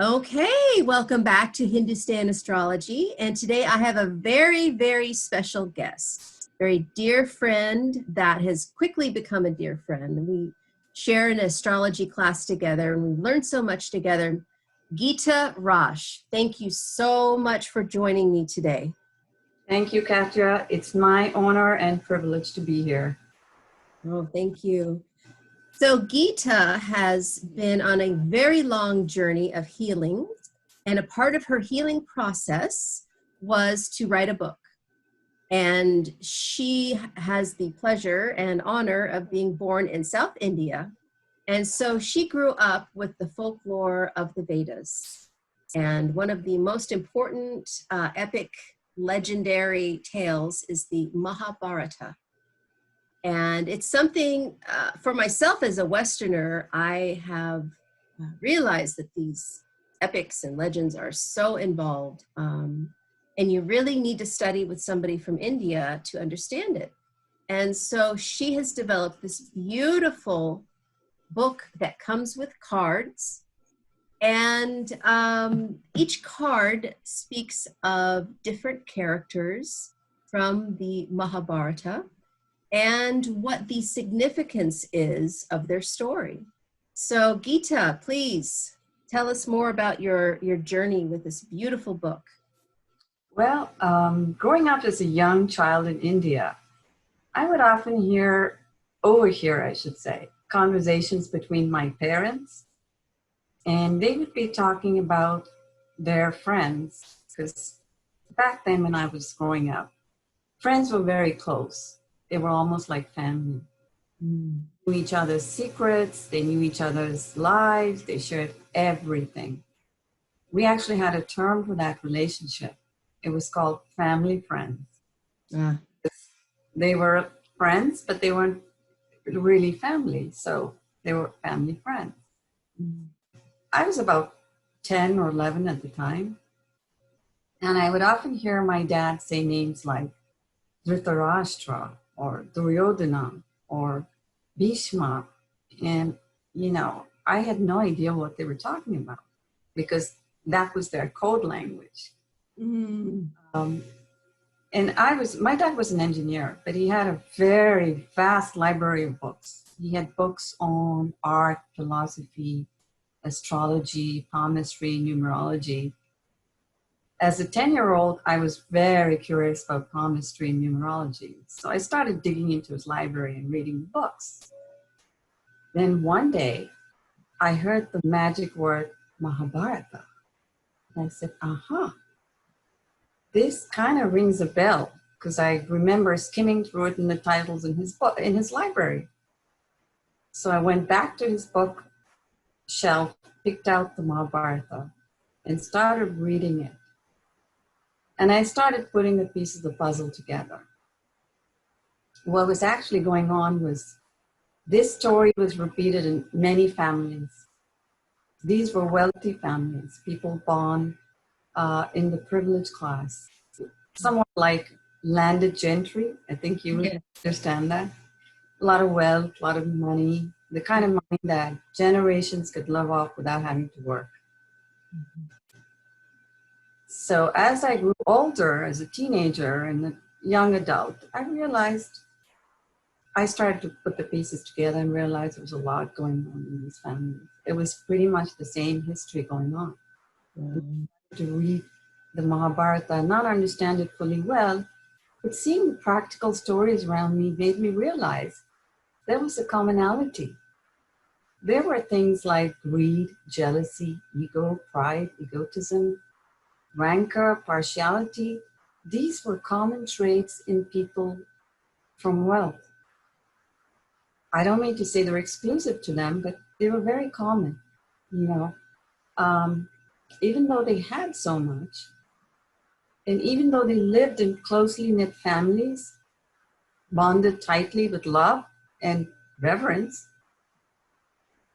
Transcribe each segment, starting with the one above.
Okay, welcome back to Hindustan Astrology. And today I have a very, very special guest, very dear friend that has quickly become a dear friend. We share an astrology class together and we've learned so much together. Geeta Rash, thank you so much for joining me today. Thank you, Katya. It's my honor and privilege to be here. Oh, thank you. So Geeta has been on a very long journey of healing, and a part of her healing process was to write a book. And she has the pleasure and honor of being born in South India. And so she grew up with the folklore of the Vedas. And one of the most important epic legendary tales is the Mahabharata. And it's something for myself as a Westerner, I have realized that these epics and legends are so involved. And you really need to study with somebody from India to understand it. And so she has developed this beautiful book that comes with cards. And each card speaks of different characters from the Mahabharata and what the significance is of their story. So Geeta, please tell us more about your journey with this beautiful book. Well, growing up as a young child in India, I would often overhear, I should say, conversations between my parents, and they would be talking about their friends, because back then when I was growing up, friends were very close. They were almost like family. Knew each other's secrets, they knew each other's lives, they shared everything. We actually had a term for that relationship. It was called family friends. They were friends, but they weren't really family, so they were family friends. I was about 10 or 11 at the time, and I would often hear my dad say names like Dhritarashtra or Duryodhana or Bhishma, and I had no idea what they were talking about because that was their code language. And my dad was an engineer, but he had a very vast library of books. He had books on art, philosophy, astrology, palmistry, numerology. As a 10-year-old, I was very curious about palmistry and numerology. So I started digging into his library and reading books. Then one day, I heard the magic word Mahabharata. And I said, this kind of rings a bell, because I remember skimming through it in the titles in his library. So I went back to his book shelf, picked out the Mahabharata, and started reading it. And I started putting the pieces of the puzzle together. What was actually going on was this story was repeated in many families. These were wealthy families, people born in the privileged class, somewhat like landed gentry. I think you would understand that. A lot of wealth, a lot of money, the kind of money that generations could live off without having to work. So as I grew older, as a teenager and a young adult, I started to put the pieces together and realized there was a lot going on in these families. It was pretty much the same history going on. To read the Mahabharata and not understand it fully well, but seeing the practical stories around me made me realize there was a commonality. There were things like greed, jealousy, ego, pride, egotism, rancor, partiality. These were common traits in people from wealth. I don't mean to say they're exclusive to them, but they were very common, even though they had so much, and even though they lived in closely knit families, bonded tightly with love and reverence,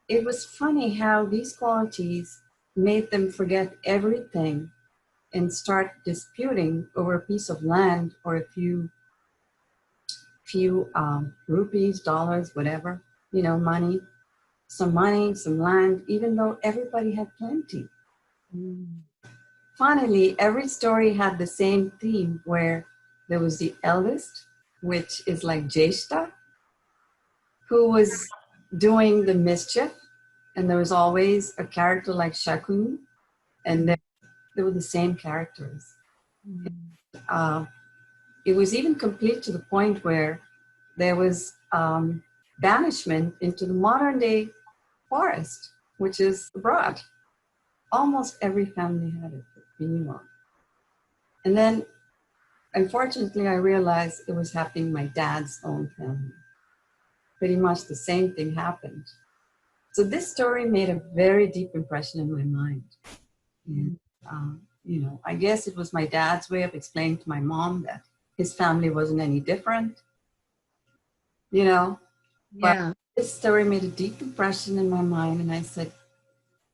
it was funny how these qualities made them forget everything and start disputing over a piece of land or a few rupees, dollars, whatever, money, some land, even though everybody had plenty. Mm. Finally, every story had the same theme where there was the eldest, which is like Jeshta, who was doing the mischief, and there was always a character like Shakuni, and they were the same characters. Mm. Uh, it was even complete to the point where there was banishment into the modern day forest, which is abroad. Almost every family had it that we knew of. And then, unfortunately, I realized it was happening in my dad's own family. Pretty much the same thing happened. So this story made a very deep impression in my mind. And, I guess it was my dad's way of explaining to my mom that his family wasn't any different, But Yeah. this story made a deep impression in my mind, and I said,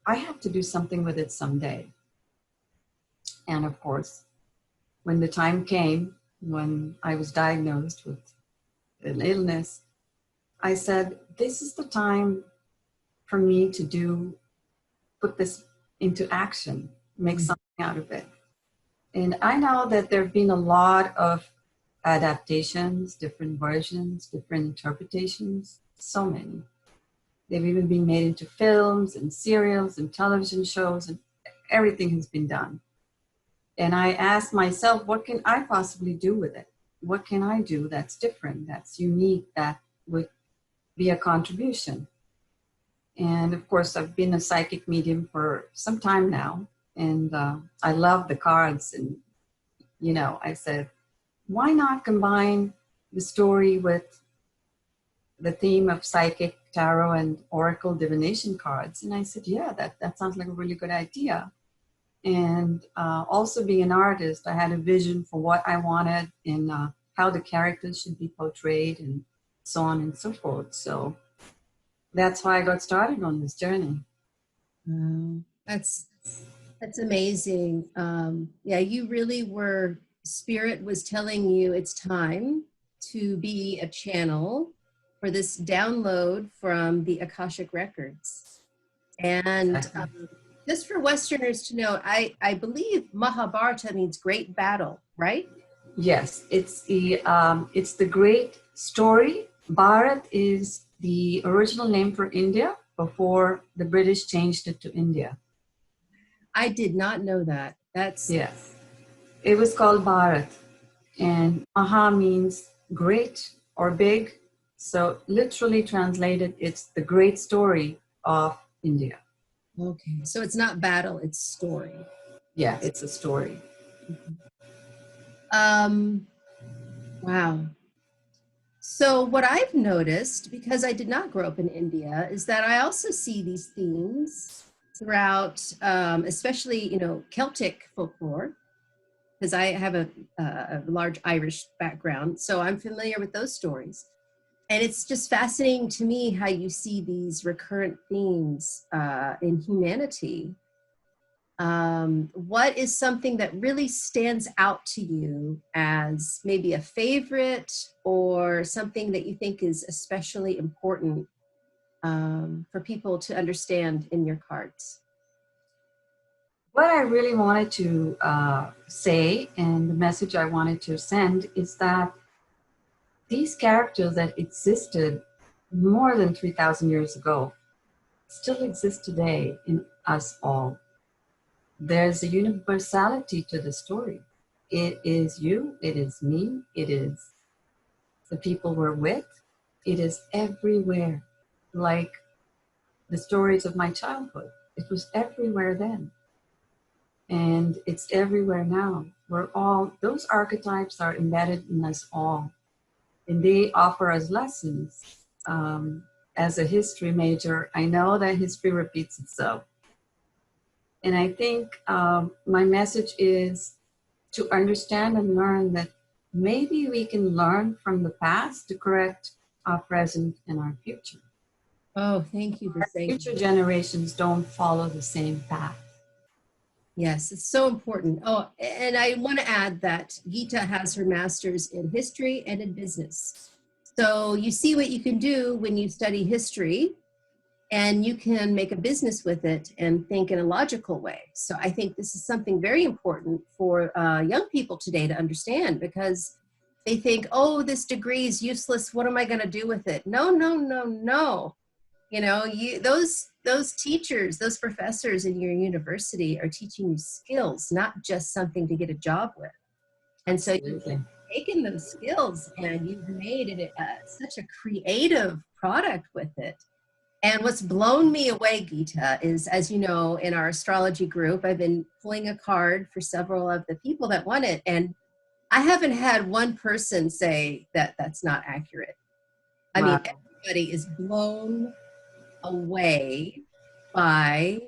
I have to do something with it someday. And of course, when the time came, when I was diagnosed with an illness, I said, this is the time for me to put this into action, make something out of it. And I know that there have been a lot of adaptations, different versions, different interpretations, so many. They've even been made into films and serials and television shows, and everything has been done. And I asked myself, what can I possibly do with it? What can I do that's different, that's unique, that would be a contribution? And of course, I've been a psychic medium for some time now, and I love the cards. And, I said, why not combine the story with the theme of psychic tarot and oracle divination cards? And I said, yeah, that sounds like a really good idea. And also being an artist, I had a vision for what I wanted and how the characters should be portrayed and so on and so forth. So that's why I got started on this journey. That's amazing. Yeah, you really were, Spirit was telling you it's time to be a channel for this download from the Akashic Records. And just for Westerners to know, I believe Mahabharata means great battle, right? Yes, it's the great story. Bharat is the original name for India before the British changed it to India. I did not know that. That's Yes. It was called Bharat, and Maha means great or big. So literally translated, it's the great story of India. okay. So it's not battle, it's story. Yeah, it's a story. Wow. So what I've noticed, because I did not grow up in India, is that I also see these themes throughout, especially, Celtic folklore, because I have a large Irish background. So I'm familiar with those stories. And it's just fascinating to me how you see these recurrent themes in humanity. What is something that really stands out to you as maybe a favorite or something that you think is especially important for people to understand in your cards? What I really wanted to say, and the message I wanted to send, is that these characters that existed more than 3,000 years ago still exist today in us all. There's a universality to the story. It is you, it is me, it is the people we're with, it is everywhere. Like the stories of my childhood, it was everywhere then. And it's everywhere now. Those archetypes are embedded in us all. And they offer us lessons. As a history major, I know that history repeats itself. And I think my message is to understand and learn that maybe we can learn from the past to correct our present and our future. Oh, thank you for saying Future generations don't follow the same path. yes, it's so important. Oh, and I want to add that Gita has her master's in history and in business. So you see what you can do when you study history and you can make a business with it and think in a logical way. So I think this is something very important for young people today to understand, because they think, oh, this degree is useless. What am I going to do with it? No, no, no, no. You know, those teachers, those professors in your university are teaching you skills, not just something to get a job with. And so you've taken those skills and you've made it such a creative product with it. And what's blown me away, Geeta, is, as you know, in our astrology group, I've been pulling a card for several of the people that won it. And I haven't had one person say that that's not accurate. I mean, everybody is blown away by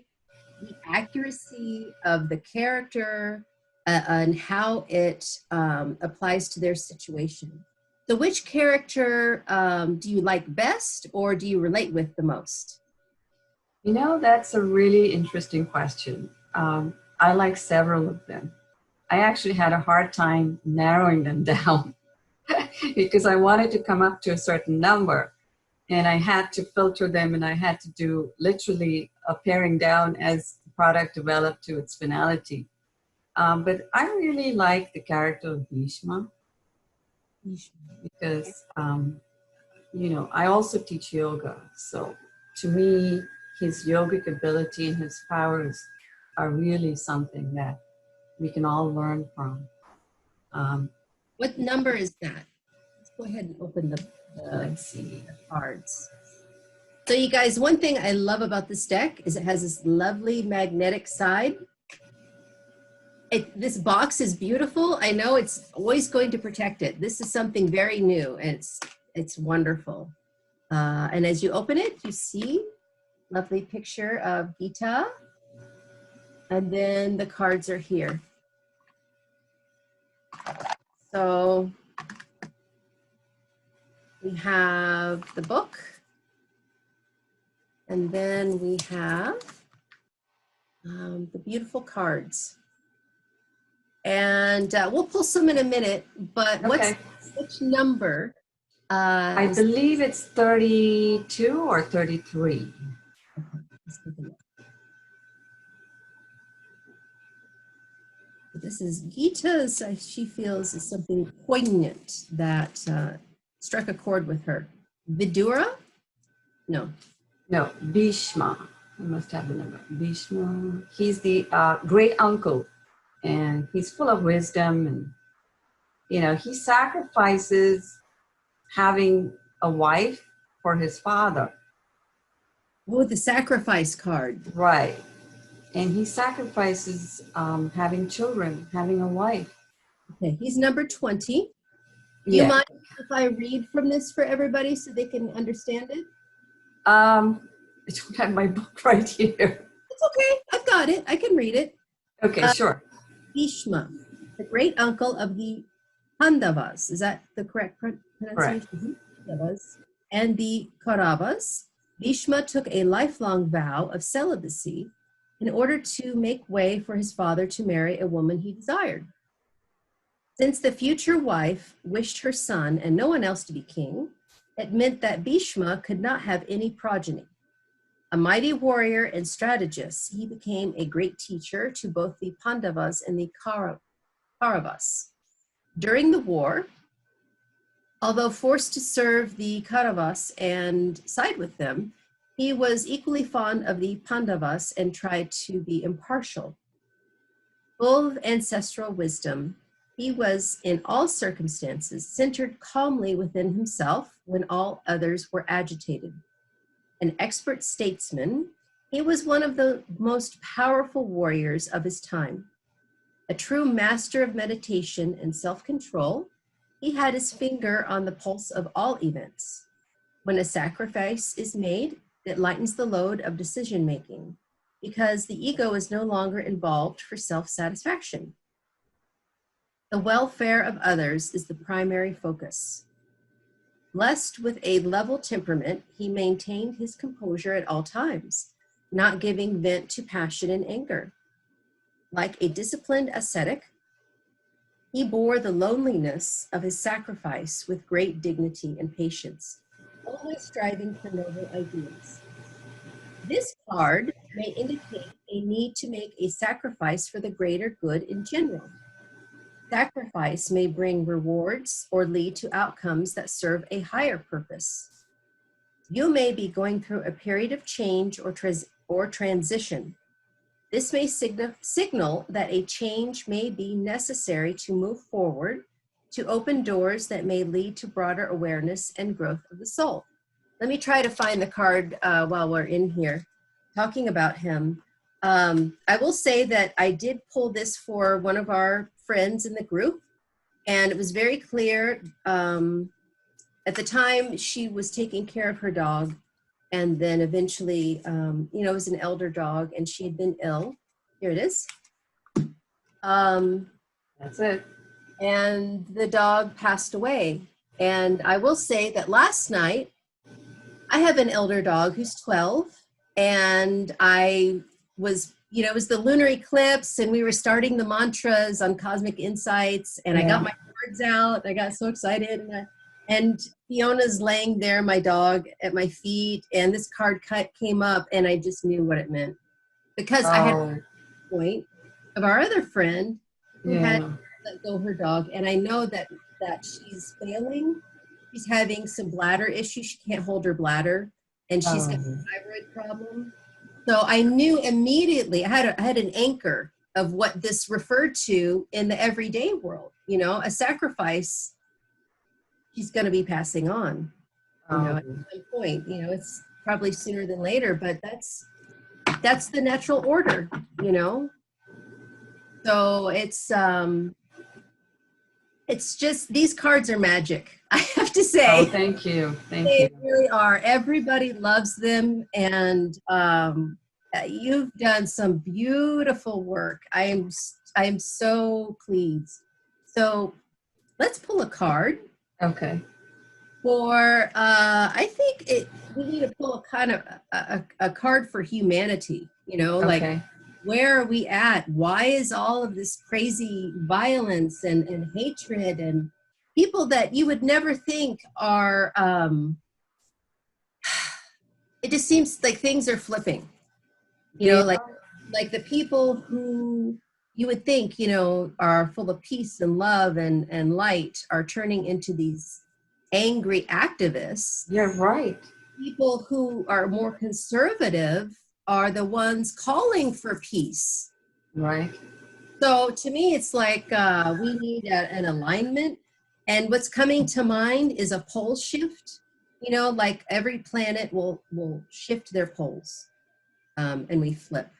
the accuracy of the character and how it applies to their situation. So which character do you like best, or do you relate with the most? You know, that's a really interesting question. I like several of them. I actually had a hard time narrowing them down because I wanted to come up to a certain number, and I had to filter them, and I had to do literally a paring down as the product developed to its finality. But I really like the character of Bhishma because, you know, I also teach yoga. So to me, his yogic ability and his powers are really something that we can all learn from. What number is that? Let's go ahead and open the Let's see. cards. So you guys, one thing I love about this deck is it has this lovely magnetic side. This box is beautiful. I know it's always going to protect it. This is something very new, and it's wonderful. And as you open it, you see lovely picture of Gita, and then the cards are here. So we have the book, and then we have the beautiful cards. And we'll pull some in a minute, but which number? I believe it's 32 or 33. This is Gita's, she feels, is something poignant that struck a chord with her. Vidura? No. No, Bhishma. I must have the number. Bhishma. He's the great uncle, and he's full of wisdom, and you know, he sacrifices having a wife for his father. Oh, the sacrifice card. Right. And he sacrifices having children, having a wife. Okay, he's number 20. Do you mind if I read from this for everybody so they can understand it? I don't have my book right here. It's okay, I've got it. I can read it. Okay, sure. Bhishma, the great uncle of the Pandavas. Is that the correct pronunciation? Correct. And the Kauravas. Bhishma took a lifelong vow of celibacy in order to make way for his father to marry a woman he desired. Since the future wife wished her son and no one else to be king, it meant that Bhishma could not have any progeny. A mighty warrior and strategist, he became a great teacher to both the Pandavas and the Kauravas. During the war, although forced to serve the Kauravas and side with them, he was equally fond of the Pandavas and tried to be impartial. Full of ancestral wisdom, he was in all circumstances centered calmly within himself when all others were agitated. An expert statesman, he was one of the most powerful warriors of his time. A true master of meditation and self-control, he had his finger on the pulse of all events. When a sacrifice is made, it lightens the load of decision-making because the ego is no longer involved for self-satisfaction. The welfare of others is the primary focus. Blessed with a level temperament, he maintained his composure at all times, not giving vent to passion and anger. Like a disciplined ascetic, he bore the loneliness of his sacrifice with great dignity and patience, always striving for noble ideals. This card may indicate a need to make a sacrifice for the greater good in general. Sacrifice may bring rewards or lead to outcomes that serve a higher purpose. You may be going through a period of change or transition. This may signal that a change may be necessary to move forward, to open doors that may lead to broader awareness and growth of the soul. Let me try to find the card while we're in here talking about him. I will say that I did pull this for one of our friends in the group, and it was very clear. At the time, she was taking care of her dog, and then eventually, it was an elder dog, and she had been ill. Here it is. That's it. And the dog passed away. And I will say that last night, I have an elder dog who's 12, and I was, it was the lunar eclipse, and we were starting the mantras on Cosmic Insights, and I got my cards out. I got so excited, and Fiona's laying there, my dog, at my feet, and this card came up, and I just knew what it meant, because I had a point of our other friend who had let go her dog, and I know that she's failing. She's having some bladder issues. She can't hold her bladder, and she's got a thyroid problem. So I knew immediately. I had an anchor of what this referred to in the everyday world. A sacrifice. She's going to be passing on. At some point. It's probably sooner than later, but that's the natural order. So it's just, these cards are magic, I have to say. Oh, thank you. They really are. Everybody loves them, and you've done some beautiful work. I am so pleased. So let's pull a card. Okay. For I think we need to pull a kind of a card for humanity. Like, where are we at? Why is all of this crazy violence and hatred and people that you would never think are, it just seems like things are flipping, like the people who you would think, are full of peace and love and light are turning into these angry activists. You're right. People who are more conservative are the ones calling for peace. Right. So to me, it's like we need an alignment. And what's coming to mind is a pole shift. Like every planet will shift their poles, and we flip.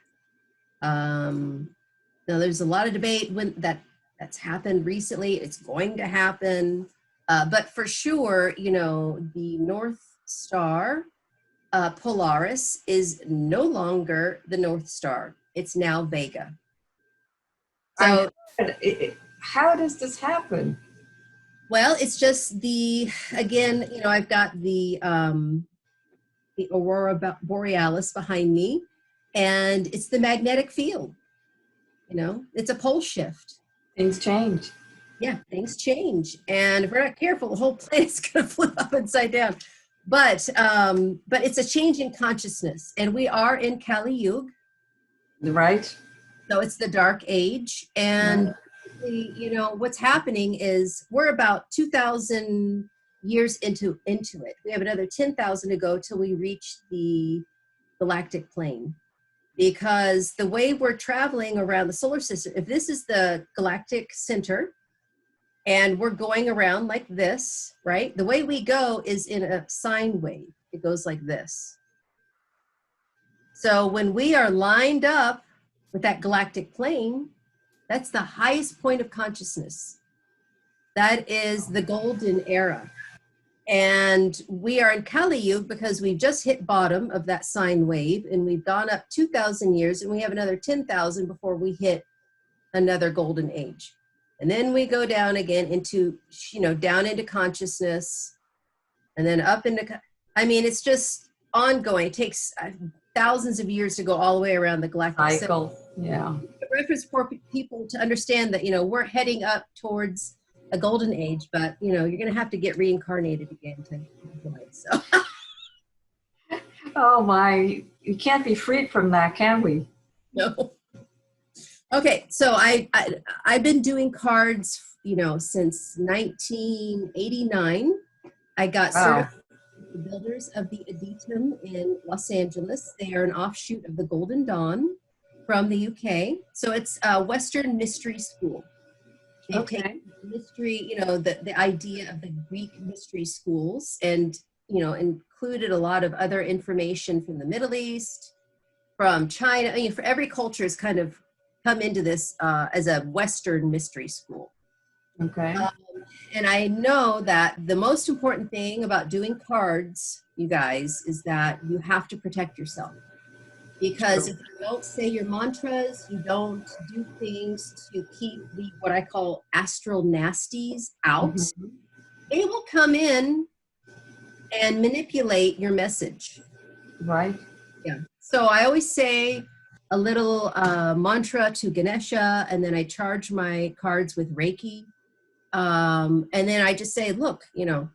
Now, there's a lot of debate that's happened recently. It's going to happen. But for sure, the North Star, Polaris, is no longer the North Star. It's now Vega. So, how does this happen? Well, it's just again, I've got the Aurora Borealis behind me, and it's the magnetic field. It's a pole shift. Things change. Yeah, things change, and if we're not careful, the whole planet's going to flip upside down. But it's a change in consciousness, and we are in Kali Yuga. Right. So it's the dark age, and what's happening is we're about 2,000 years into it. We have another 10,000 to go till we reach the galactic plane, because the way we're traveling around the solar system, if this is the galactic center, and we're going around like this, right? The way we go is in a sine wave. It goes like this. So when we are lined up with that galactic plane, that's the highest point of consciousness. That is the golden era. And we are in Kali Yuga because we've just hit bottom of that sine wave, and we've gone up 2,000 years, and we have another 10,000 before we hit another golden age. And then we go down again into, down into consciousness, and then up into, it's just ongoing. It takes thousands of years to go all the way around the galactic cycle. Yeah. A reference for people to understand that, we're heading up towards a golden age, but, you're going to have to get reincarnated again to realize. So. Oh my, We can't be freed from that, can we? No. Okay, so I've been doing cards, since 1989. I got Wow. certified with the builders of the Aditum in Los Angeles. They are an offshoot of the Golden Dawn from the UK. So it's a Western mystery school. They've taken Okay. mystery, the idea of the Greek mystery schools and, included a lot of other information from the Middle East, from China. I mean, for every culture has kind of come into this as a Western mystery school. Okay. And I know that the most important thing about doing cards, you guys, is that you have to protect yourself. Because if you don't say your mantras, you don't do things to keep what I call astral nasties out, Mhm. they will come in and manipulate your message. Right. Yeah. So I always say a little mantra to Ganesha, and then I charge my cards with Reiki. And then I just say, look, you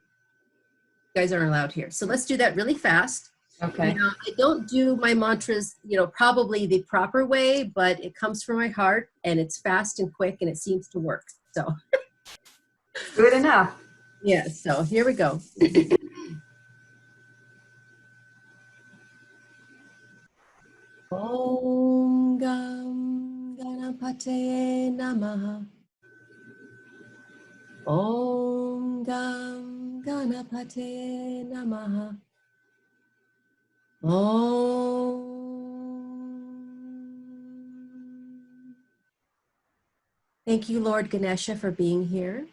guys aren't allowed here. So let's do that really fast. Okay. Now, I don't do my mantras, probably the proper way, but it comes from my heart and it's fast and quick and it seems to work. So, Good enough. yeah, so here we go. Om Gam Ganapate Namaha. Om Gam Ganapate Namaha. Om. Thank you, Lord Ganesha, for being here.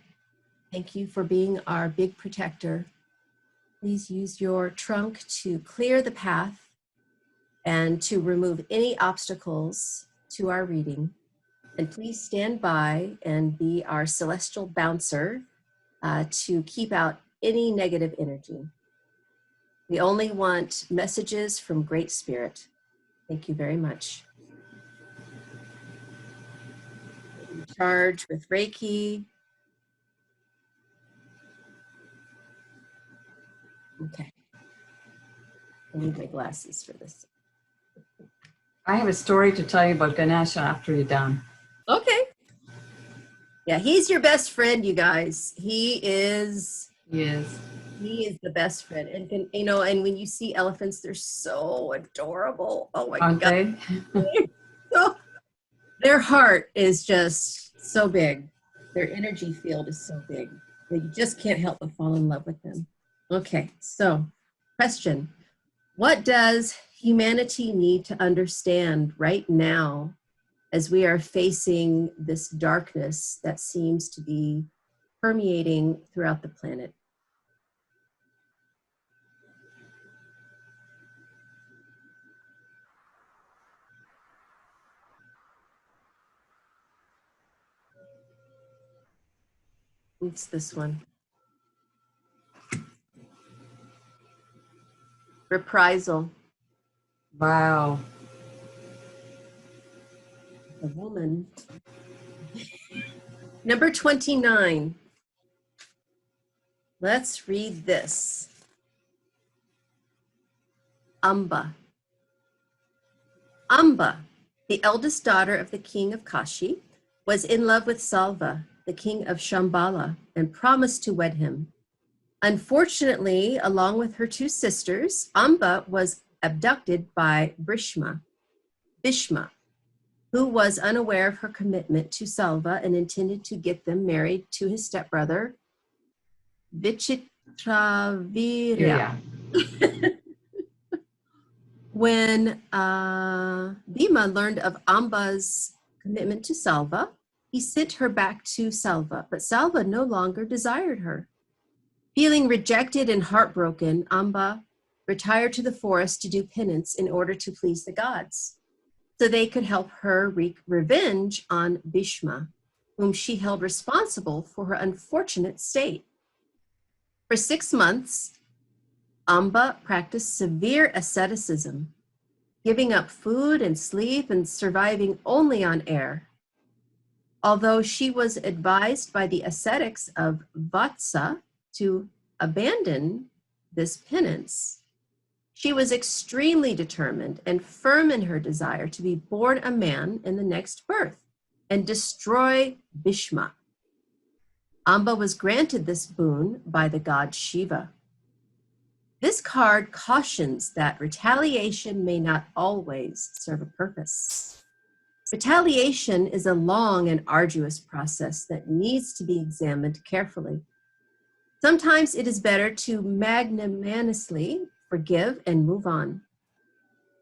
Thank you for being our big protector. Please use your trunk to clear the path and to remove any obstacles to our reading. And please stand by and be our celestial bouncer to keep out any negative energy. We only want messages from Great Spirit. Thank you very much. Charge with Reiki. Okay. I need my glasses for this. I have a story to tell you about Ganesha after you're done. Okay. Yeah, he's your best friend, you guys. He is Yes. the best friend. And and when you see elephants, they're so adorable. Oh my Aren't God. they? So, their heart is just so big. Their energy field is so big that you just can't help but fall in love with them. Okay, so question. What does humanity need to understand right now as we are facing this darkness that seems to be permeating throughout the planet? It's this one. Reprisal. Wow. The woman. Number 29. Let's read this. Amba. Amba, the eldest daughter of the king of Kashi, was in love with Salva, the king of Shambhala, and promised to wed him. Unfortunately, along with her two sisters, Amba was abducted by Bhishma, who was unaware of her commitment to Salva and intended to get them married to his stepbrother, Vichitravirya. Yeah. When Bhima learned of Amba's commitment to Salva, he sent her back to Salva, but Salva no longer desired her. Feeling rejected and heartbroken, Amba retired to the forest to do penance in order to please the gods, so they could help her wreak revenge on Bhishma, whom she held responsible for her unfortunate state. For 6 months, Amba practiced severe asceticism, giving up food and sleep and surviving only on air. Although she was advised by the ascetics of Vatsa to abandon this penance, She was extremely determined and firm in her desire to be born a man in the next birth and destroy Bhishma. Amba was granted this boon by the god Shiva. This card cautions that retaliation may not always serve a purpose. Retaliation is a long and arduous process that needs to be examined carefully. Sometimes it is better to magnanimously forgive and move on.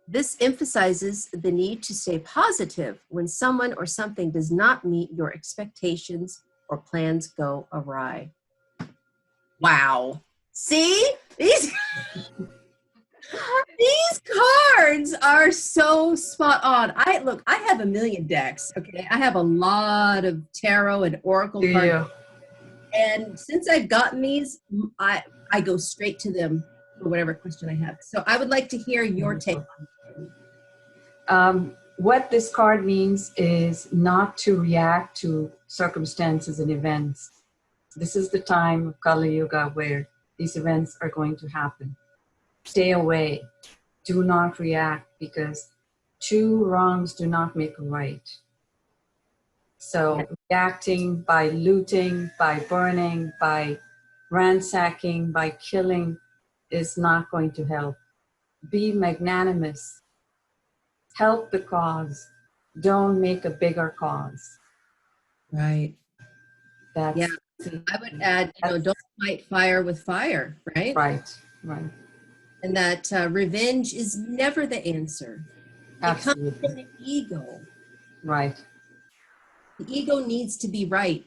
This emphasizes the need to stay positive when someone or something does not meet your expectations or plans go awry. Wow. See? These cards are so spot on. I have a million decks, okay? I have a lot of tarot and oracle cards. And since I've gotten these, I go straight to them for whatever question I have. So I would like to hear your take on it. What this card means is not to react to circumstances and events. This is the time of Kali Yuga where these events are going to happen. Stay away. Do not react, because two wrongs do not make a right. So reacting by looting, by burning, by ransacking, by killing is not going to help. Be magnanimous. Help the cause. Don't make a bigger cause. Right. That's, yeah. I would add, don't fight fire with fire, right? Right, right. And that revenge is never the answer. Absolutely. It comes from the ego. Right. The ego needs to be right.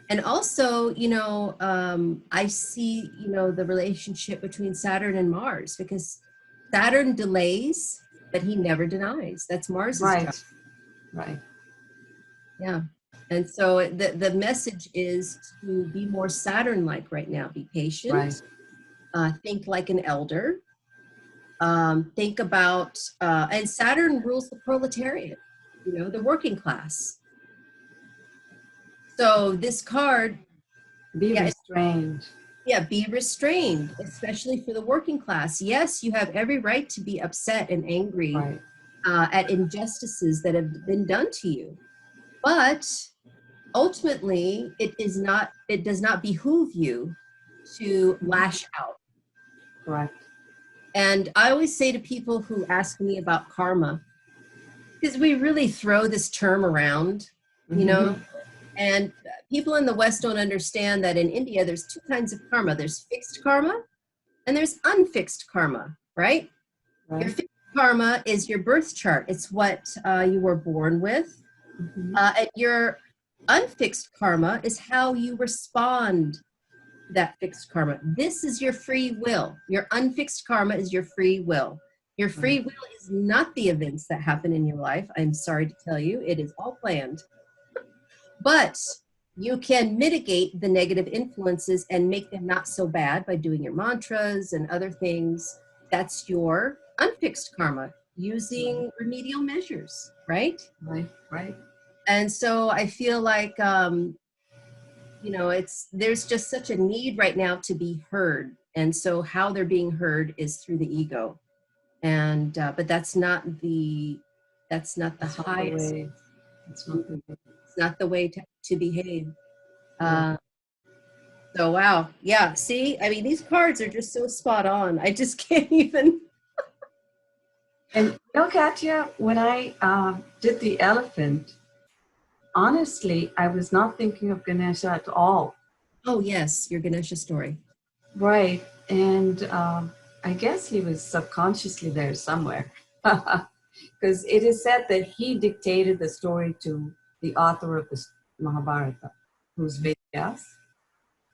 And also, I see, the relationship between Saturn and Mars, because Saturn delays, but he never denies. That's Mars's job. Right. Yeah. And so the message is to be more Saturn-like right now. Be patient. Right. Think like an elder. Think about, and Saturn rules the proletariat, the working class. So this card. Be restrained. Yeah, be restrained, especially for the working class. Yes, you have every right to be upset and angry at injustices that have been done to you. But ultimately, it does not behoove you to lash out. Correct. And I always say to people who ask me about karma, because we really throw this term around, and people in the West don't understand that in India, there's two kinds of karma. There's fixed karma and there's unfixed karma, right? Your fixed karma is your birth chart. It's what you were born with. And your unfixed karma is how you respond to that fixed karma. This is your free will. Your unfixed karma is your free will. Your free will is not the events that happen in your life. I'm sorry to tell you, it is all planned. But you can mitigate the negative influences and make them not so bad by doing your mantras and other things. That's your unfixed karma, using remedial measures, right? Right. And so I feel like, there's just such a need right now to be heard. And so how they're being heard is through the ego. And, but that's not the highest. It's not the way to behave. So, wow. Yeah. See, I mean, these cards are just so spot on. I just can't even. And Katya, when I did the elephant, honestly, I was not thinking of Ganesha at all. Oh, yes. Your Ganesha story. Right. And I guess he was subconsciously there somewhere. Because it is said that he dictated the story to the author of the Mahabharata, who's Vedas.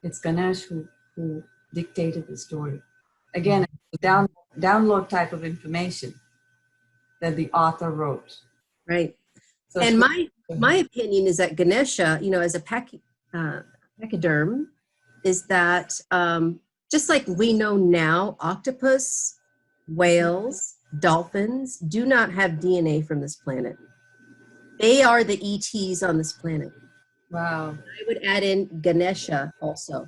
It's Ganesh who dictated the story. Again, download type of information that the author wrote. Right. So and my opinion is that Ganesha, as a pachyderm, is that just like we know now, octopus, whales, dolphins do not have DNA from this planet. They are the ETs on this planet. Wow. I would add in Ganesha also.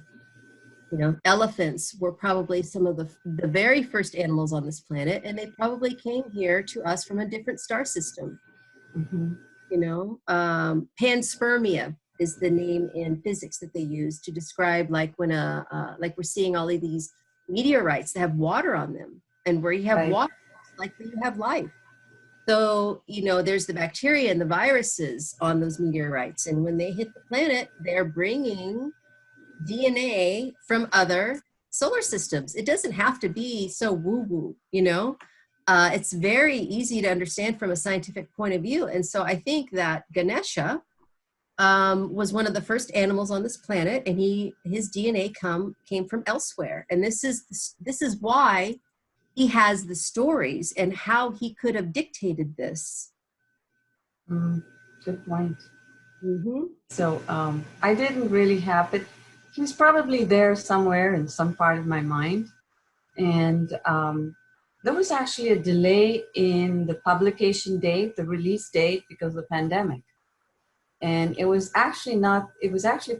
You know, elephants were probably some of the very first animals on this planet, and they probably came here to us from a different star system. Mm-hmm. You know, panspermia is the name in physics that they use to describe like when like we're seeing all of these meteorites that have water on them, and where you have Right. water, likely you have life. So, you know, there's the bacteria and the viruses on those meteorites, and when they hit the planet, they're bringing DNA from other solar systems. It doesn't have to be so woo-woo, you know? It's very easy to understand from a scientific point of view. And so I think that Ganesha was one of the first animals on this planet, and his DNA came from elsewhere. And this is why he has the stories and how he could have dictated this. Mm, good point. Mm-hmm. So I didn't really have it. He was probably there somewhere in some part of my mind. And there was actually a delay in the publication date, the release date, because of the pandemic. And it was actually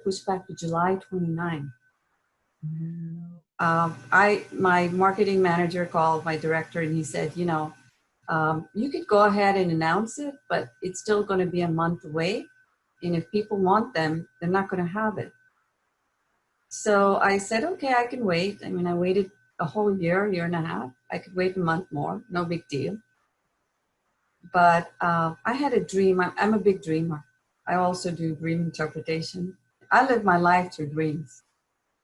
pushed back to July 29. My marketing manager called my director and he said, you know, you could go ahead and announce it, but it's still going to be a month away. And if people want them, they're not going to have it. So I said, okay, I can wait. I mean, I waited a whole year and a half. I could wait a month more, no big deal. But I had a dream. I'm a big dreamer. I also do dream interpretation. I live my life through dreams.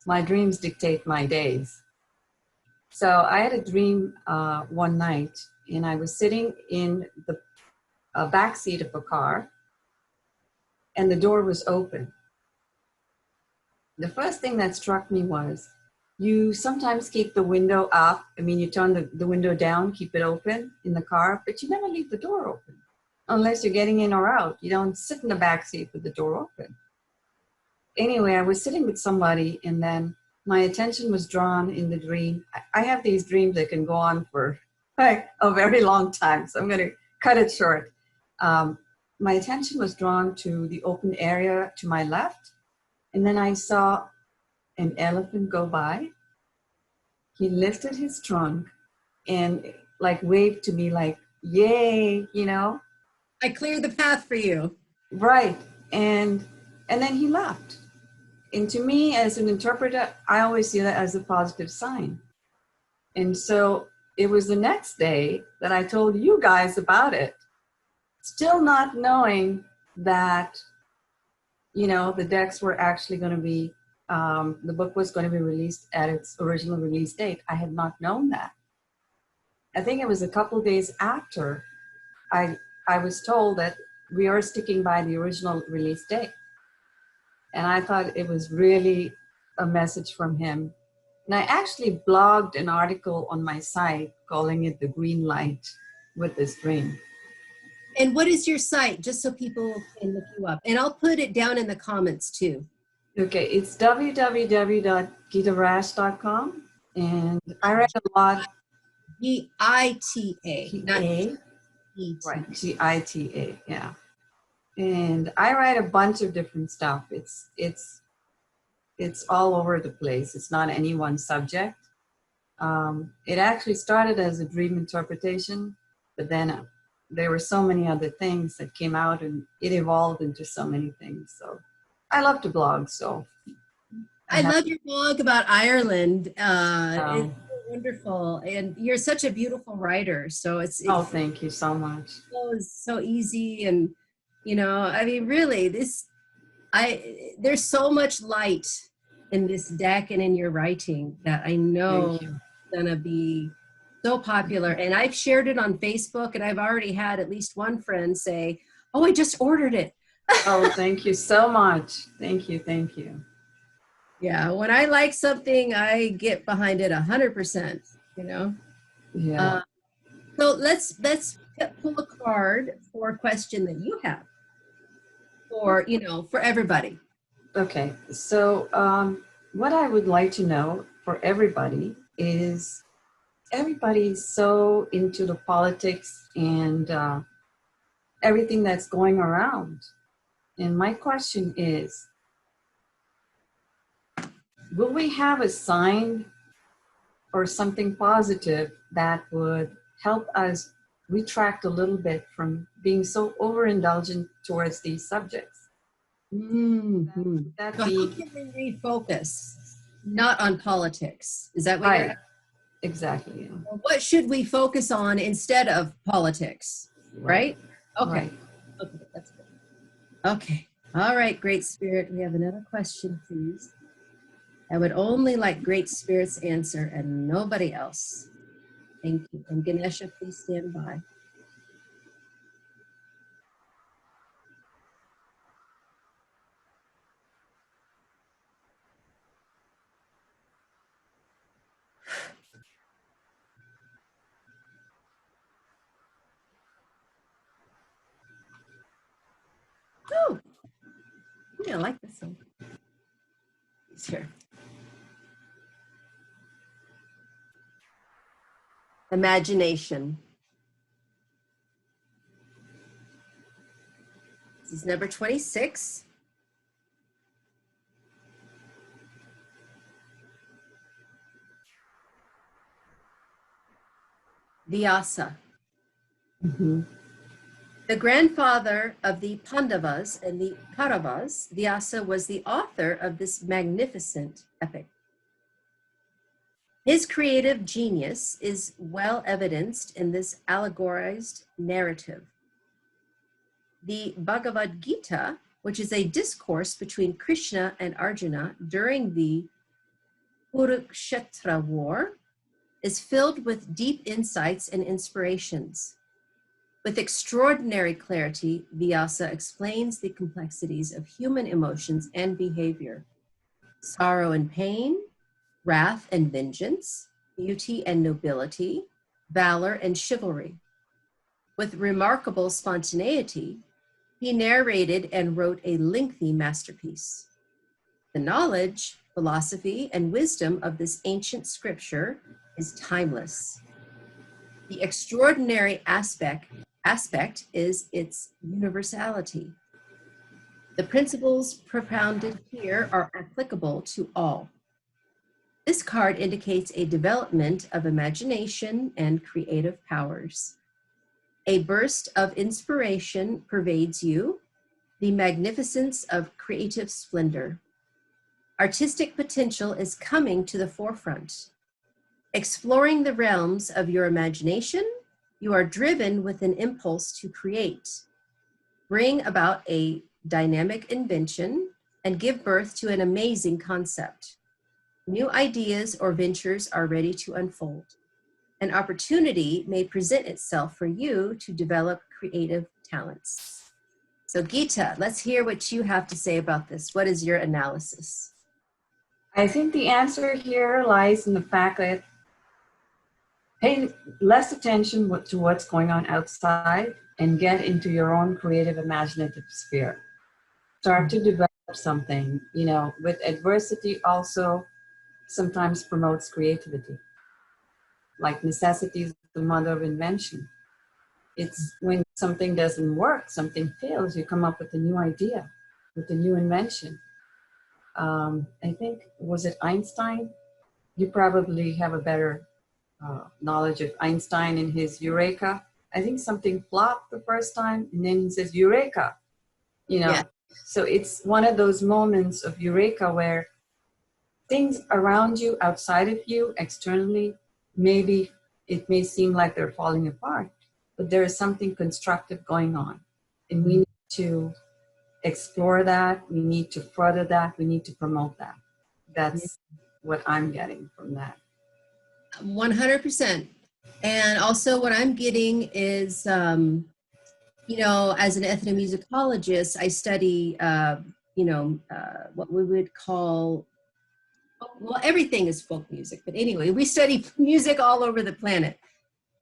My dreams dictate my days. So I had a dream one night, and I was sitting in the back seat of a car, and the door was open. The first thing that struck me was, you sometimes keep the window up. I mean, you turn the window down, keep it open in the car, but you never leave the door open unless you're getting in or out. You don't sit in the back seat with the door open. Anyway, I was sitting with somebody, and then my attention was drawn in the dream. I have these dreams that can go on for like a very long time, so I'm going to cut it short. My attention was drawn to the open area to my left, and then I saw an elephant go by. He lifted his trunk and like waved to me like, yay, you know? I cleared the path for you. Right. And then he left. And to me, as an interpreter, I always see that as a positive sign. And so it was the next day that I told you guys about it, still not knowing that, you know, the decks were actually going to be, the book was going to be released at its original release date. I had not known that. I think it was a couple of days after I was told that we are sticking by the original release date. And I thought it was really a message from him. And I actually blogged an article on my site calling it the green light with this dream. And what is your site, just so people can look you up? And I'll put it down in the comments too. Okay, it's www.geetarash.com. And I read a lot. Gita, not G-A, E-T. right, Gita, yeah. And I write a bunch of different stuff. It's all over the place. It's not any one subject. It actually started as a dream interpretation, but then there were so many other things that came out and it evolved into so many things. So I love to blog. So I love your blog about Ireland. It's um, so wonderful. And you're such a beautiful writer. So it's oh, thank you so much. so easy. And, you know, I mean, really, there's so much light in this deck and in your writing that I know is gonna be so popular. And I've shared it on Facebook, and I've already had at least one friend say, oh, I just ordered it. Oh, thank you so much. Thank you. Thank you. Yeah, when I like something, I get behind it 100%, you know? Yeah. So let's pull a card for a question that you have for, you know, for everybody. Okay. So what I would like to know for everybody is, everybody's so into the politics and everything that's going around. And my question is, will we have a sign or something positive that would help us retract a little bit from being so overindulgent towards these subjects? Mm-hmm. That So how be can we refocus? Not on politics. Is that what you're right? Exactly. Yeah. What should we focus on instead of politics? Right? Okay. Right. Okay, that's good. Okay. All right, Great Spirit. We have another question, please. I would only like Great Spirit's answer and nobody else. Thank you. And Ganesha, please stand by. Oh, yeah, I like this one. It's here. Imagination. This is number 26. Vyasa. Mm-hmm. The grandfather of the Pandavas and the Kauravas, Vyasa was the author of this magnificent epic. His creative genius is well evidenced in this allegorized narrative. The Bhagavad Gita, which is a discourse between Krishna and Arjuna during the Kurukshetra war, is filled with deep insights and inspirations. With extraordinary clarity, Vyasa explains the complexities of human emotions and behavior, sorrow and pain, wrath and vengeance, beauty and nobility, valor and chivalry. With remarkable spontaneity, he narrated and wrote a lengthy masterpiece. The knowledge, philosophy, and wisdom of this ancient scripture is timeless. The extraordinary aspect is its universality. The principles propounded here are applicable to all. This card indicates a development of imagination and creative powers. A burst of inspiration pervades you, the magnificence of creative splendor. Artistic potential is coming to the forefront. Exploring the realms of your imagination, you are driven with an impulse to create, bring about a dynamic invention, and give birth to an amazing concept. New ideas or ventures are ready to unfold. An opportunity may present itself for you to develop creative talents. So Geeta, let's hear what you have to say about this. What is your analysis? I think the answer here lies in the fact that pay less attention to what's going on outside and get into your own creative, imaginative sphere. Start to develop something. You know, with adversity also sometimes promotes creativity. Like necessity is the mother of invention. It's when something doesn't work, something fails, you come up with a new idea, with a new invention. I think, was it Einstein? You probably have a better knowledge of Einstein and his Eureka. I think something flopped the first time and then he says, Eureka, you know. Yeah. So it's one of those moments of Eureka where things around you, outside of you, externally, maybe it may seem like they're falling apart, but there is something constructive going on. And we need to explore that. We need to further that. We need to promote that. That's what I'm getting from that. 100%. And also what I'm getting is, you know, as an ethnomusicologist, I study, what we would call, well, everything is folk music, but anyway, we study music all over the planet.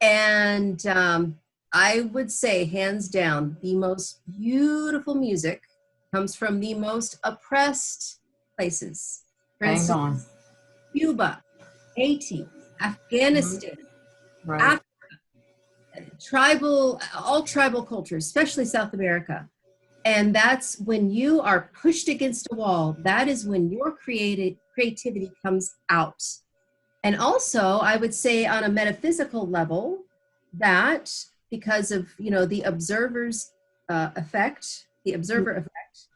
And I would say, hands down, the most beautiful music comes from the most oppressed places. For Hang instance, on. Cuba, Haiti, Afghanistan, Right. Africa, all tribal cultures, especially South And that's when you are pushed against a wall, that is when your creativity comes out. And also, I would say on a metaphysical level, that because of, the observer's effect, the observer effect,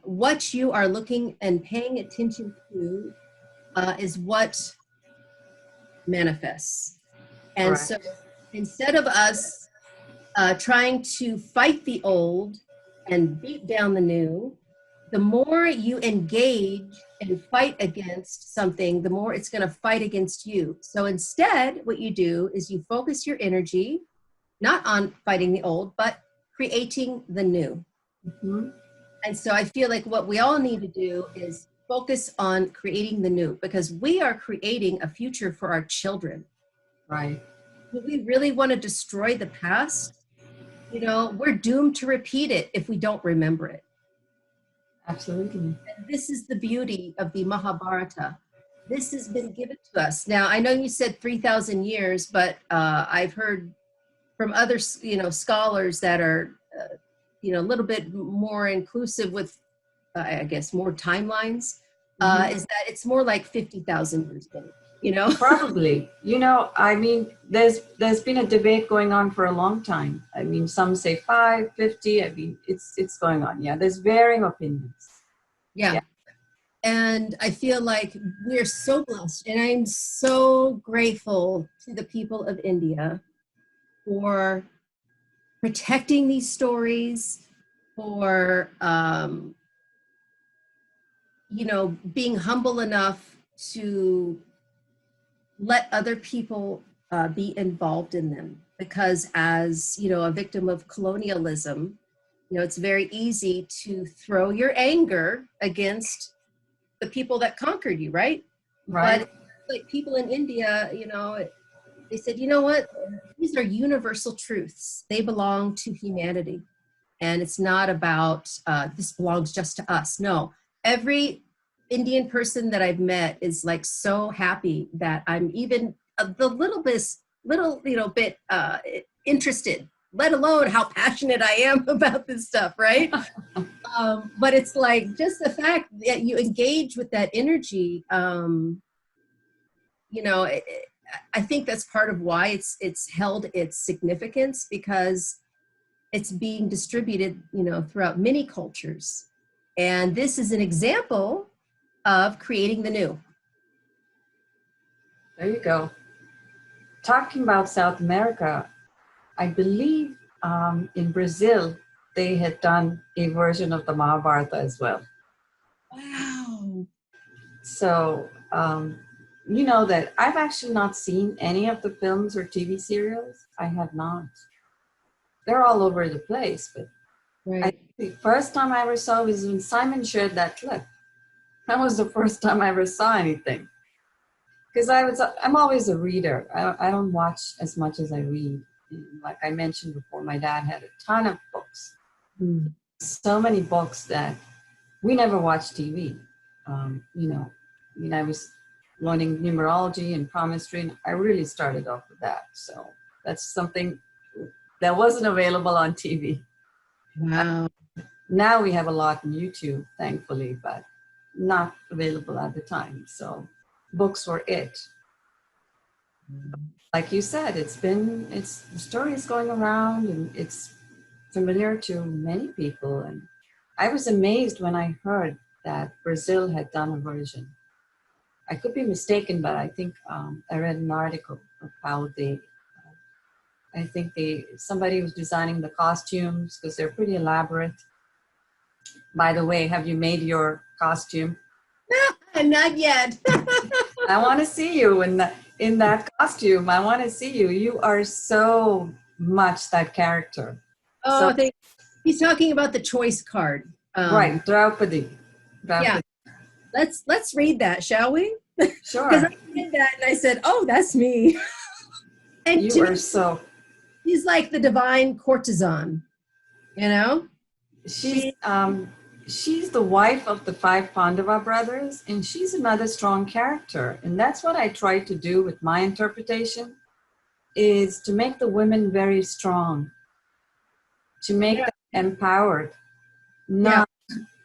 what you are looking and paying attention to is what manifests. And so Correct. instead of us trying to fight the old and beat down the new, the more you engage and fight against something, the more it's going to fight against you. So instead, what you do is you focus your energy not on fighting the old, but creating the new. Mm-hmm. And so I feel like what we all need to do is focus on creating the new, because we are creating a future for our children. Right. Do we really want to destroy the past? We're doomed to repeat it if we don't remember it. Absolutely. And this is the beauty of the Mahabharata. This has been given to us. Now, I know you said 3,000 years, but I've heard from other, scholars that are, a little bit more inclusive with, I guess, more timelines, is that it's more like 50,000 years old, Probably. I mean, there's been a debate going on for a long time. I mean, some say 550. I mean, it's going on. Yeah, there's varying opinions. Yeah. And I feel like we're so blessed, and I'm so grateful to the people of India for protecting these stories, for being humble enough to let other people be involved in them. Because as a victim of colonialism, it's very easy to throw your anger against the people that conquered you, right? Right. But like people in India, they said, you know what? These are universal truths. They belong to humanity. And it's not about this belongs just to us. No, every Indian person that I've met is like so happy that I'm even the little bit interested, let alone how passionate I am about this stuff, right? But it's like just the fact that you engage with that energy, I think that's part of why it's held its significance, because it's being distributed, throughout many cultures. And this is an example of creating the new. There you go. Talking about South America, I believe in Brazil, they had done a version of the Mahabharata as well. Wow. So, you know that I've actually not seen any of the films or TV serials. I have not. They're all over the place, but Right. the first time I ever saw was when Simon shared that clip. That was the first time I ever saw anything. Because I'm always a reader. I don't watch as much as I read. Like I mentioned before, my dad had a ton of books. So many books that we never watched TV. I was learning numerology and palmistry, and I really started off with that. So that's something that wasn't available on TV. Wow. Now we have a lot on YouTube, thankfully, but not available at the time. So books were it. Like you said, the story is going around and it's familiar to many people. And I was amazed when I heard that Brazil had done a version. I could be mistaken, but I think I read an article of how somebody was designing the costumes because they're pretty elaborate. By the way, have you made your costume? Not yet. I want to see you in that costume. I want to see you. You are so much that character. Oh, he's talking about the choice card. Right, Draupadi. Yeah. Let's read that, shall we? Sure. Because I read that and I said, "Oh, that's me." And you are so. She's like the divine courtesan, She's the wife of the 5 Pandava brothers, and she's another strong character. And that's what I try to do with my interpretation, is to make the women very strong, to make them empowered, not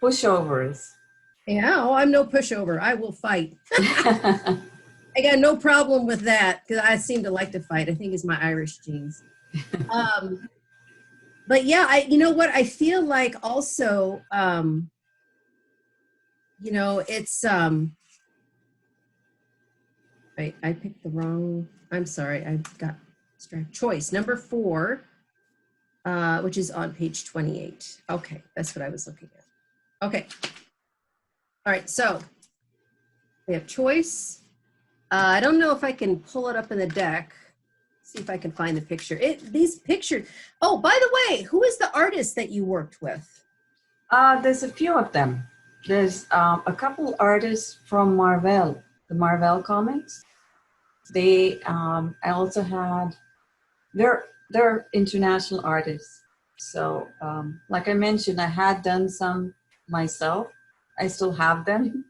pushovers. Yeah, oh, I'm no pushover. I will fight. I got no problem with that because I seem to like to fight. I think it's my Irish genes. But yeah, you know what? I feel like also, you know, it's, I picked the wrong, I'm sorry, I got distracted. Choice number 4, which is on page 28. Okay, that's what I was looking at. Okay. All right, so we have choice. I don't know if I can pull it up in the deck. See if I can find the picture. These pictures. Oh, by the way, who is the artist that you worked with? There's a few of them. There's a couple artists from Marvel, the Marvel comics. They, I also had, they're international artists. So, like I mentioned, I had done some myself. I still have them,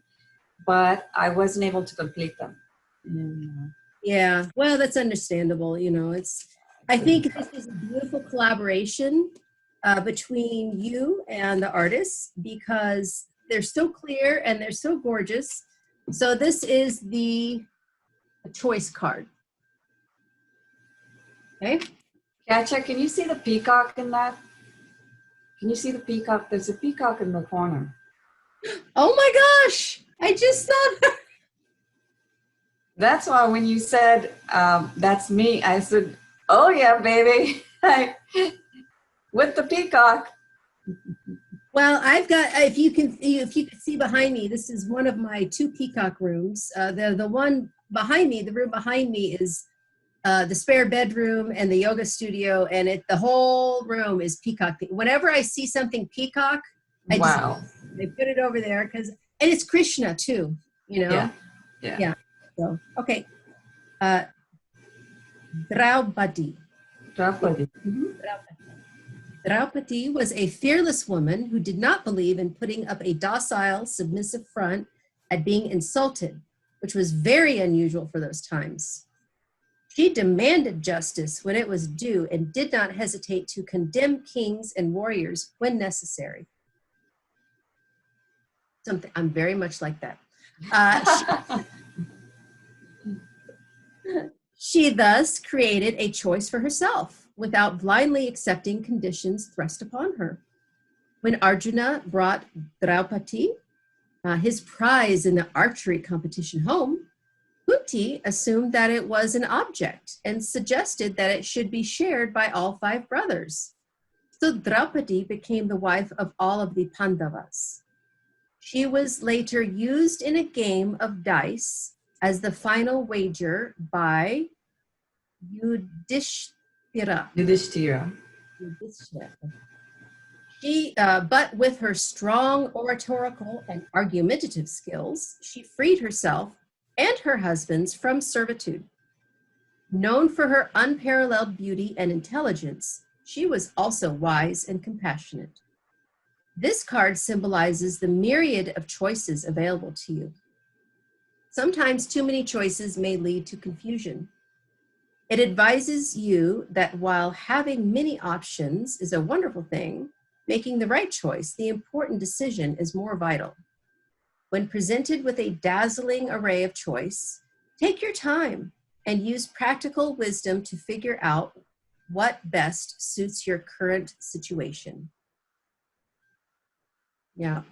but I wasn't able to complete them. Yeah, well, that's understandable. You know, I think this is a beautiful collaboration between you and the artists because they're so clear and they're so gorgeous. So this is the choice card. Okay. Katja, can you see the peacock in that? Can you see the peacock? There's a peacock in the corner. Oh my gosh, I just saw that. That's why when you said, that's me, I said, oh yeah, baby, with the peacock. Well, I've got, if you can see behind me, this is one of my 2 peacock rooms. The one behind me, the room behind me is the spare bedroom and the yoga studio, and the whole room is peacock. Whenever I see something peacock, I put it over there and it's Krishna too, you know? Yeah. So, okay. Draupadi. Draupadi. Draupadi was a fearless woman who did not believe in putting up a docile, submissive front at being insulted, which was very unusual for those times. She demanded justice when it was due and did not hesitate to condemn kings and warriors when necessary. I'm very much like that. She thus created a choice for herself without blindly accepting conditions thrust upon her. When Arjuna brought Draupadi, his prize in the archery competition home, Kunti assumed that it was an object and suggested that it should be shared by all 5 brothers. So Draupadi became the wife of all of the Pandavas. She was later used in a game of dice as the final wager by Yudhishthira. But with her strong oratorical and argumentative skills, she freed herself and her husbands from servitude. Known for her unparalleled beauty and intelligence, she was also wise and compassionate. This card symbolizes the myriad of choices available to you. Sometimes too many choices may lead to confusion. It advises you that while having many options is a wonderful thing, making the right choice, the important decision, is more vital. When presented with a dazzling array of choice, take your time and use practical wisdom to figure out what best suits your current situation. Yeah,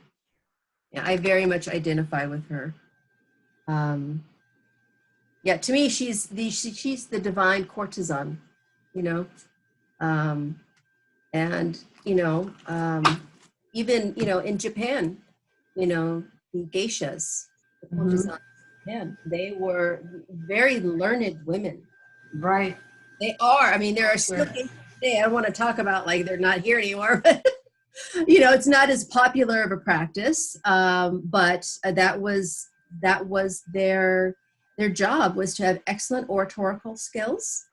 I very much identify with her. Yeah, to me, she's the divine courtesan, you know, and you know, even in Japan, the geishas, the courtesans of Japan, they were very learned women. Right. They are. I mean, there are still geishas today. I don't want to talk about like they're not here anymore, but it's not as popular of a practice. But that was their job, was to have excellent oratorical skills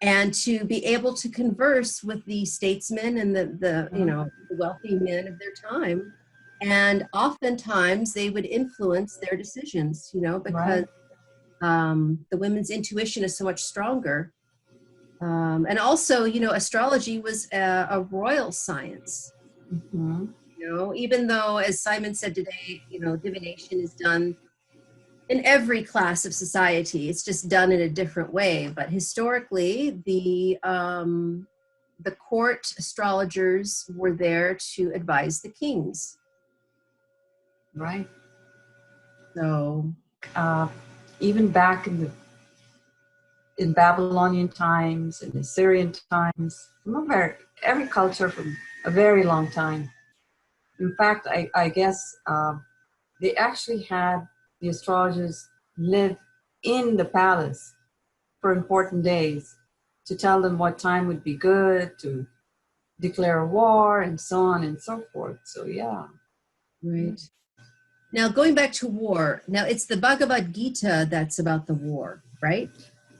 and to be able to converse with the statesmen and the wealthy men of their time. And oftentimes they would influence their decisions, because the women's intuition is so much stronger. And also, astrology was a royal science. You know, even though, as Simon said today, you know, divination is done in every class of society. It's just done in a different way. But historically, the court astrologers were there to advise the kings. Right. So Even back in Babylonian times and Assyrian times, remember every culture from a very long time. In fact, I guess they actually had the astrologers live in the palace for important days to tell them what time would be good, to declare a war, and so on and so forth. So, yeah. right. Now, going back to war, now it's the Bhagavad Gita that's about the war, right?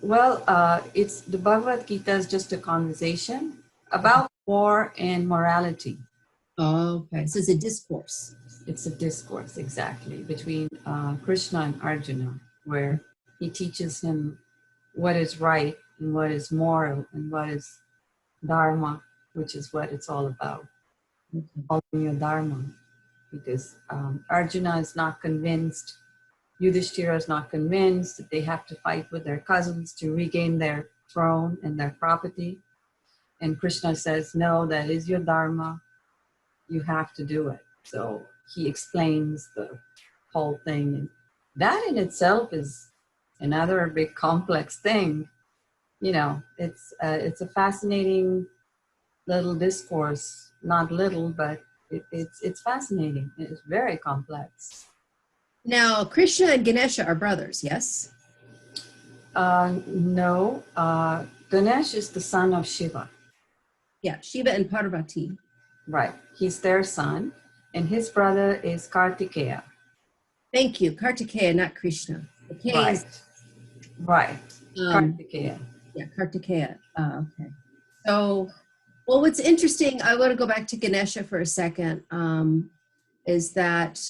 Well, it's the Bhagavad Gita is just a conversation about war and morality. Oh, okay. So it's a discourse. It's a discourse, exactly, between Krishna and Arjuna, where he teaches him what is right and what is moral and what is dharma, which is what it's all about, following your dharma. Because Arjuna is not convinced, Yudhishthira is not convinced that they have to fight with their cousins to regain their throne and their property. And Krishna says, no, that is your dharma. You have to do it. So he explains the whole thing. And that in itself is another big complex thing. You know, it's a fascinating little discourse, not little, but it's fascinating. It's very complex. Now, Krishna and Ganesha are brothers, yes? No, Ganesh is the son of Shiva. Yeah, Shiva and Parvati. Right, he's their son, and his brother is Kartikeya. Thank you, Kartikeya, not Krishna. The K Right, is, right, Kartikeya. yeah, Kartikeya. Okay. So, well, what's interesting, I want to go back to Ganesha for a second, is that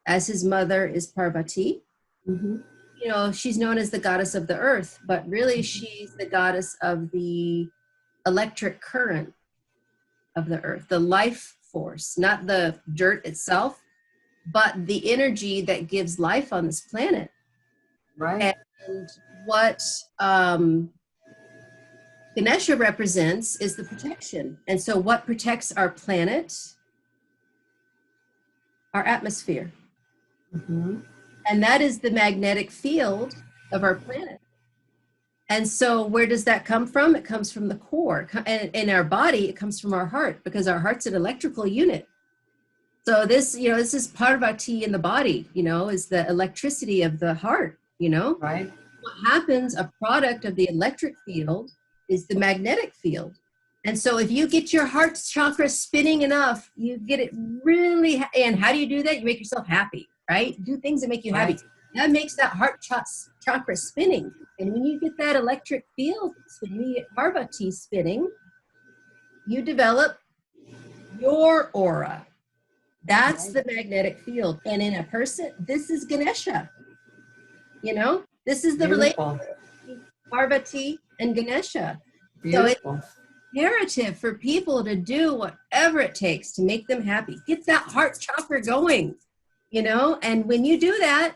as his mother is Parvati, Mm-hmm. you know, she's known as the goddess of the earth, but really she's the goddess of the electric current of the earth, the life force, not the dirt itself, but the energy that gives life on this planet. Right. And what Ganesha represents is the protection. And so what protects our planet? Our atmosphere. Mm-hmm. And that is the magnetic field of our planet. And so where does that come from? It comes from the core. And in our body, it comes from our heart, because our heart's an electrical unit. So this, you know, this is Parvati in the body, you know, is the electricity of the heart, you know. Right. What happens, a product of the electric field, is the magnetic field. And so if you get your heart chakra spinning enough, you get it really, and how do you do that? You make yourself happy, right? Do things that make you happy. That makes that heart chakra spinning. And when you get that electric field spinning, you get Parvati spinning, you develop your aura. That's the magnetic field. And in a person, this is Ganesha. You know, this is the Beautiful. relationship between Parvati and Ganesha. Beautiful. So it's imperative for people to do whatever it takes to make them happy. Get that heart chakra going, you know, and when you do that,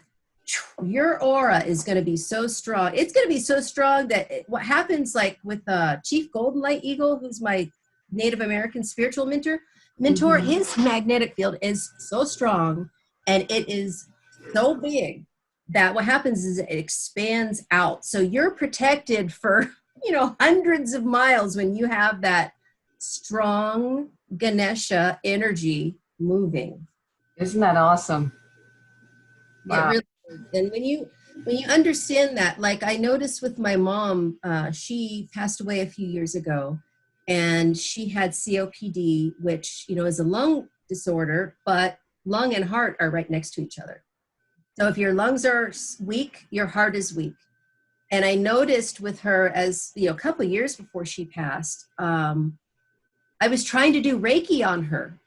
your aura is going to be so strong. It's going to be so strong that what happens, like with Chief Golden Light Eagle, who's my Native American spiritual mentor, Mm-hmm. his magnetic field is so strong and it is so big that what happens is it expands out. So you're protected for, you know, hundreds of miles when you have that strong Ganesha energy moving. Isn't that awesome? Wow. It really is. And when you understand that, like I noticed with my mom, she passed away a few years ago, and she had COPD, which, you know, is a lung disorder, but lung and heart are right next to each other. So if your lungs are weak, your heart is weak. And I noticed with her, as you know, a couple of years before she passed, I was trying to do Reiki on her,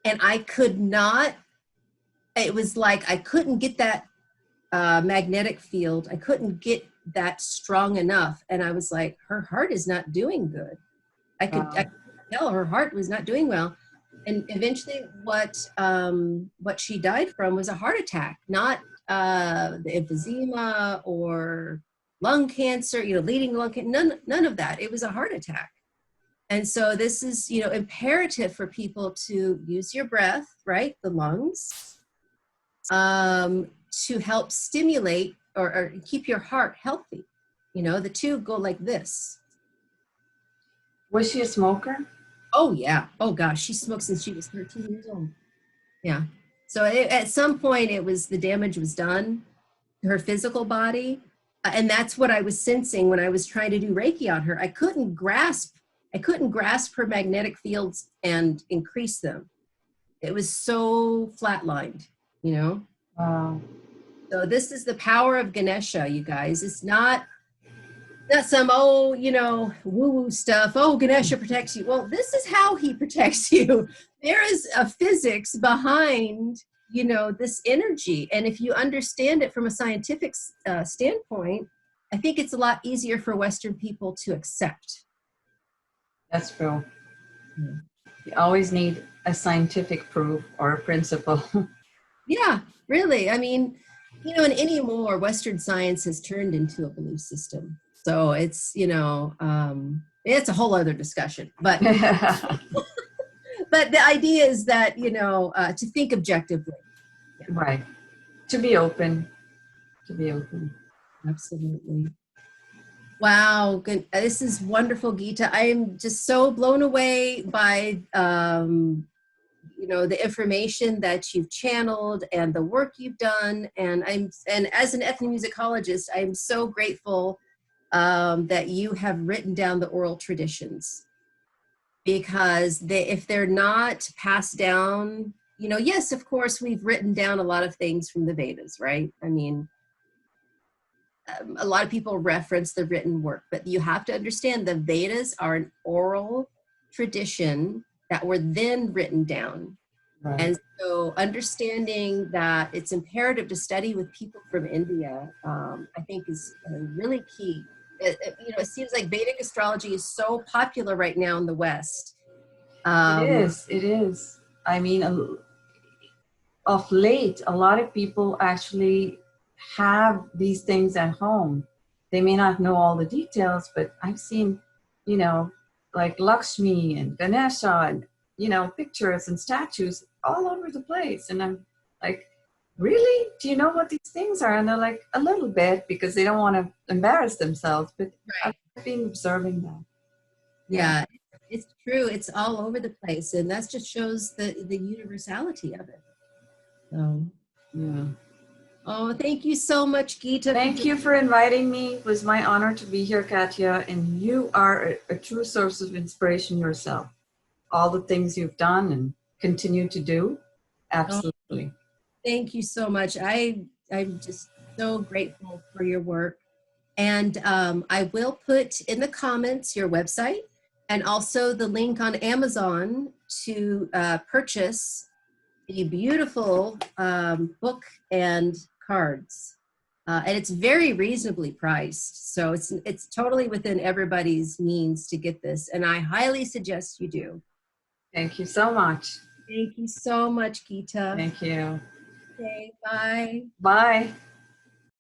and I could not. It was like I couldn't get that magnetic field. I couldn't get that strong enough, and I was like, her heart is not doing good. I could tell her heart was not doing well. And eventually what she died from was a heart attack, not the emphysema or lung cancer, leading lung cancer, none of that. It was a heart attack. And so this is, imperative for people to use your breath, right? The lungs, to help stimulate or keep your heart healthy. The two go like this. Was she a smoker? Oh, yeah. Oh, gosh. She smoked since she was 13 years old. Yeah. So at some point, the damage was done to her physical body. And that's what I was sensing when I was trying to do Reiki on her. I couldn't grasp her magnetic fields and increase them. It was so flatlined, Wow. So this is the power of Ganesha, you guys. It's not some, woo-woo stuff. Oh, Ganesha protects you. Well, this is how he protects you. There is a physics behind, this energy. And if you understand it from a scientific standpoint, I think it's a lot easier for Western people to accept. That's true. You always need a scientific proof or a principle. Yeah, really. I mean, and anymore, Western science has turned into a belief system. So it's, it's a whole other discussion. But but the idea is that, to think objectively. Yeah. Right. To be open. To be open. Absolutely. Wow, good. This is wonderful, Geeta. I am just so blown away by the information that you've channeled and the work you've done. And as an ethnomusicologist, I'm so grateful that you have written down the oral traditions, because if they're not passed down, yes, of course, we've written down a lot of things from the Vedas, right? I mean, a lot of people reference the written work, but you have to understand the Vedas are an oral tradition that were then written down. Right. And so understanding that it's imperative to study with people from India, I think is really key. It seems like Vedic astrology is so popular right now in the West. It is. I mean, of late, a lot of people actually have these things at home. They may not know all the details, but I've seen, like Lakshmi and Ganesha and, pictures and statues all over the place. And I'm like, really? Do you know what these things are? And they're like, a little bit, because they don't want to embarrass themselves. But Right. I've been observing that. Yeah, it's true. It's all over the place. And that just shows the universality of it. So, Yeah. oh, thank you so much, Geeta. Thank you for inviting me. It was my honor to be here, Katya. And you are a true source of inspiration yourself. All the things you've done and continue to do. Absolutely. Oh, thank you so much. I'm just so grateful for your work. And I will put in the comments your website and also the link on Amazon to purchase the beautiful book and cards. And it's very reasonably priced. So it's totally within everybody's means to get this. And I highly suggest you do. Thank you so much. Thank you so much, Geeta. Thank you. Okay, bye. Bye.